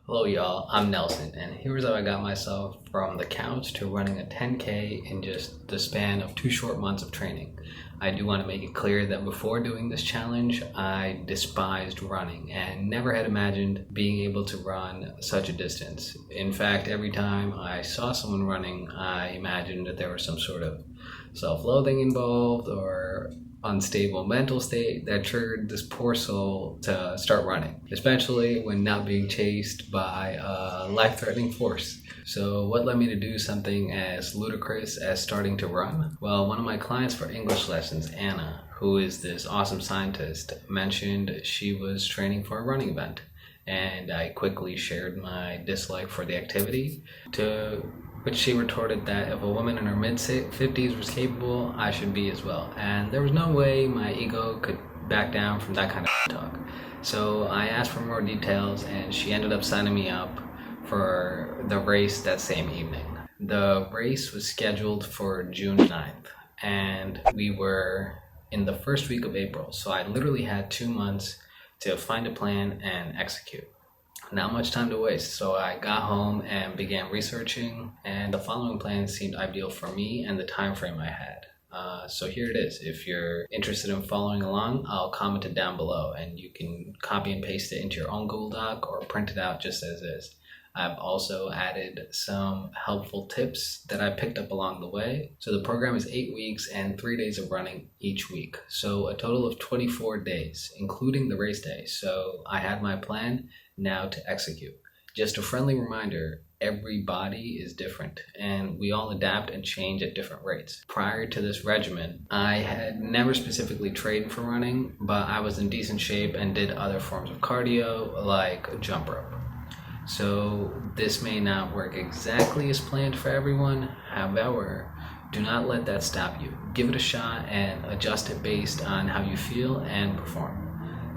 Hello y'all, I'm Nelson, and here's how I got myself from the couch to running a 10K in just the span of 2 short months of training. I do want to make it clear that before doing this challenge, I despised running and never had imagined being able to run such a distance. In fact, every time I saw someone running, I imagined that there was some sort of self-loathing involved or unstable mental state that triggered this poor soul to start running, especially when not being chased by a life-threatening force. So what led me to do something as ludicrous as starting to run? Well, one of my clients for English lessons, Anna, who is this awesome scientist, mentioned she was training for a running event. And I quickly shared my dislike for the activity, to which she retorted that if a woman in her mid-50s was capable, I should be as well. And there was no way my ego could back down from that kind of talk. So I asked for more details, and she ended up signing me up for the race that same evening. The race was scheduled for June 9th, and we were in the first week of April. So I literally had 2 months to find a plan and execute. Not much time to waste, so I got home and began researching, and the following plan seemed ideal for me and the time frame I had. So here it is. If you're interested in following along, I'll comment it down below, and you can copy and paste it into your own Google Doc or print it out just as is. I've also added some helpful tips that I picked up along the way. So the program is 8 weeks and 3 days of running each week. So a total of 24 days, including the race day. So I had my plan now to execute. Just a friendly reminder, every body is different and we all adapt and change at different rates. Prior to this regimen, I had never specifically trained for running, but I was in decent shape and did other forms of cardio like jump rope. So this may not work exactly as planned for everyone. However, do not let that stop you. Give it a shot and adjust it based on how you feel and perform.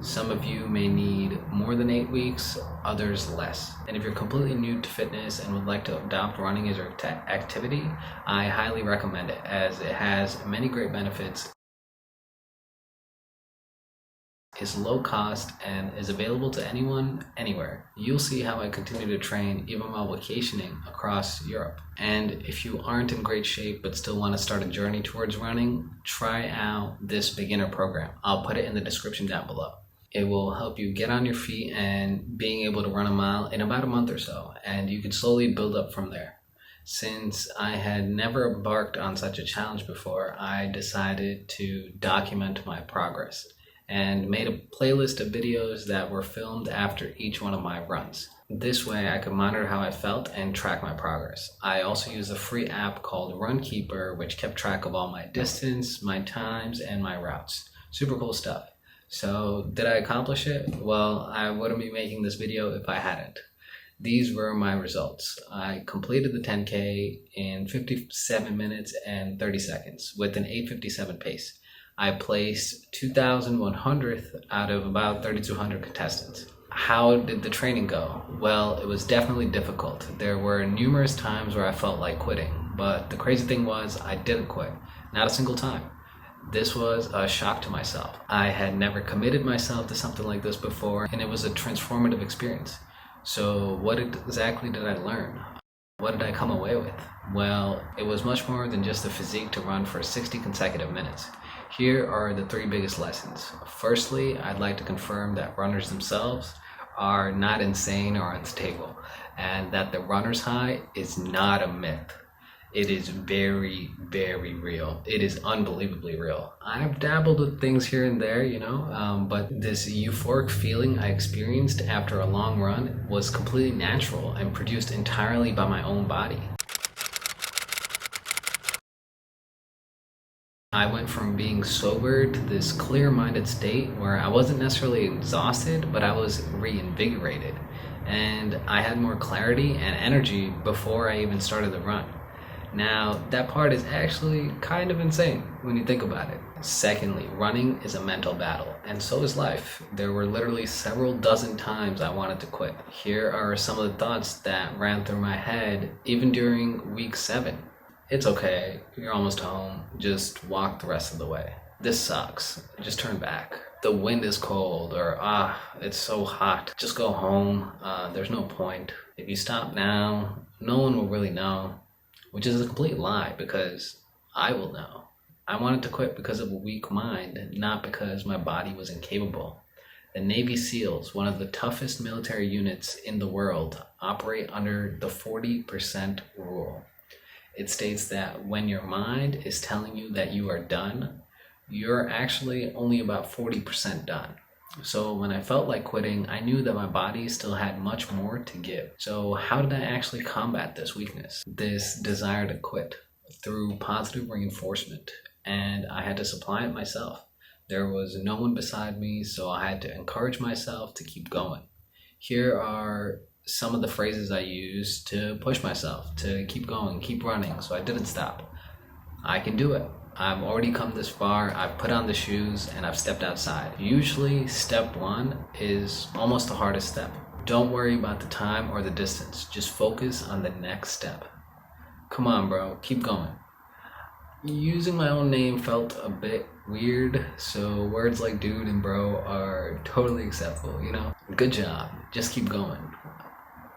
Some of you may need more than 8 weeks, others less. And if you're completely new to fitness and would like to adopt running as your activity, I highly recommend it, as it has many great benefits, is low cost, and is available to anyone, anywhere. You'll see how I continue to train even while vacationing across Europe. And if you aren't in great shape but still want to start a journey towards running, try out this beginner program. I'll put it in the description down below. It will help you get on your feet and being able to run a mile in about a month or so, and you can slowly build up from there. Since I had never embarked on such a challenge before, I decided to document my progress and made a playlist of videos that were filmed after each one of my runs. This way I could monitor how I felt and track my progress. I also used a free app called Runkeeper, which kept track of all my distance, my times, and my routes. Super cool stuff. So did I accomplish it? Well, I wouldn't be making this video if I hadn't. These were my results. I completed the 10K in 57 minutes and 30 seconds with an 8:57 pace. I placed 2,100th out of about 3,200 contestants. How did the training go? Well, it was definitely difficult. There were numerous times where I felt like quitting, but the crazy thing was I didn't quit, not a single time. This was a shock to myself. I had never committed myself to something like this before, and it was a transformative experience. So what exactly did I learn? What did I come away with? Well, it was much more than just the physique to run for 60 consecutive minutes. Here are the 3 biggest lessons. Firstly, I'd like to confirm that runners themselves are not insane or unstable, and that the runner's high is not a myth. It is very, very real. It is unbelievably real. I've dabbled with things here and there, but this euphoric feeling I experienced after a long run was completely natural and produced entirely by my own body. I went from being sober to this clear-minded state where I wasn't necessarily exhausted, but I was reinvigorated. And I had more clarity and energy before I even started the run. Now, that part is actually kind of insane when you think about it. Secondly, running is a mental battle, and so is life. There were literally several dozen times I wanted to quit. Here are some of the thoughts that ran through my head even during week 7. It's okay, you're almost home, just walk the rest of the way. This sucks, just turn back. the wind is cold, or it's so hot, just go home, there's no point. If you stop now, no one will really know, which is a complete lie because I will know. I wanted to quit because of a weak mind, not because my body was incapable. The Navy SEALs, one of the toughest military units in the world, operate under the 40% rule. It states that when your mind is telling you that you are done, you're actually only about 40% done. So when I felt like quitting, I knew that my body still had much more to give. So how did I actually combat this weakness, this desire to quit? Through positive reinforcement, and I had to supply it myself. There was no one beside me, so I had to encourage myself to keep going. Here are some of the phrases I used to push myself to keep going, keep running, so I didn't stop. I can do it. I've already come this far, I've put on the shoes, and I've stepped outside. Usually, step one is almost the hardest step. Don't worry about the time or the distance, just focus on the next step. Come on, bro, keep going. Using my own name felt a bit weird, so words like dude and bro are totally acceptable, Good job, just keep going.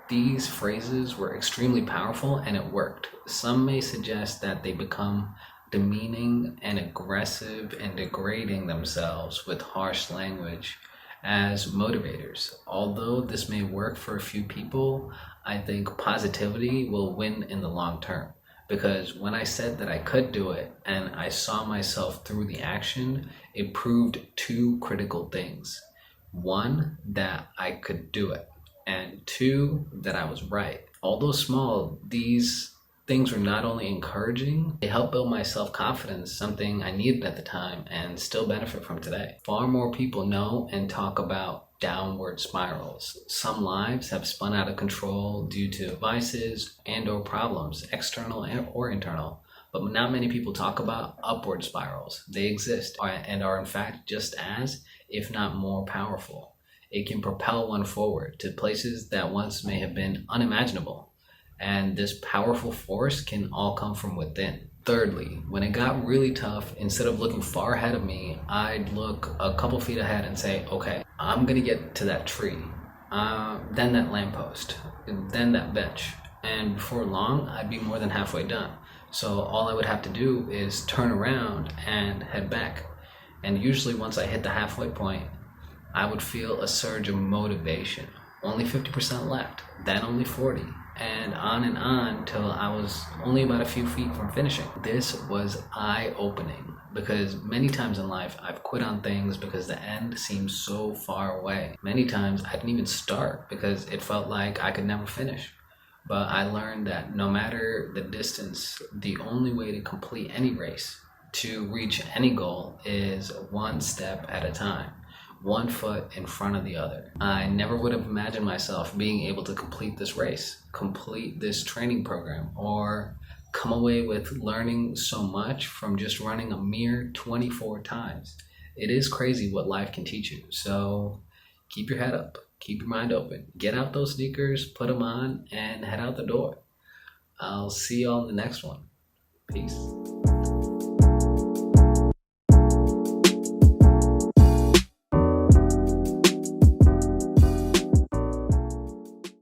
These phrases were extremely powerful and it worked. Some may suggest that they become demeaning and aggressive and degrading themselves with harsh language as motivators. Although this may work for a few people, I think positivity will win in the long term. Because when I said that I could do it and I saw myself through the action, it proved two critical things. One, that I could do it. And two, that I was right. Although small, these things were not only encouraging, they helped build my self-confidence, something I needed at the time and still benefit from today. Far more people know and talk about downward spirals. Some lives have spun out of control due to vices and/or problems, external or internal. But not many people talk about upward spirals. They exist and are in fact just as, if not more powerful. It can propel one forward to places that once may have been unimaginable. And this powerful force can all come from within. Thirdly, when it got really tough, instead of looking far ahead of me, I'd look a couple feet ahead and say, okay, I'm gonna get to that tree, then that lamppost, then that bench. And before long, I'd be more than halfway done. So all I would have to do is turn around and head back. And usually once I hit the halfway point, I would feel a surge of motivation. Only 50% left, then only 40, and on till I was only about a few feet from finishing. This was eye-opening because many times in life I've quit on things because the end seemed so far away. Many times I didn't even start because it felt like I could never finish. But I learned that no matter the distance, the only way to complete any race, to reach any goal, is one step at a time. One foot in front of the other. I never would have imagined myself being able to complete this race, complete this training program, or come away with learning so much from just running a mere 24 times. It is crazy what life can teach you. So keep your head up, keep your mind open, get out those sneakers, put them on, and head out the door. I'll see you all in the next one. Peace.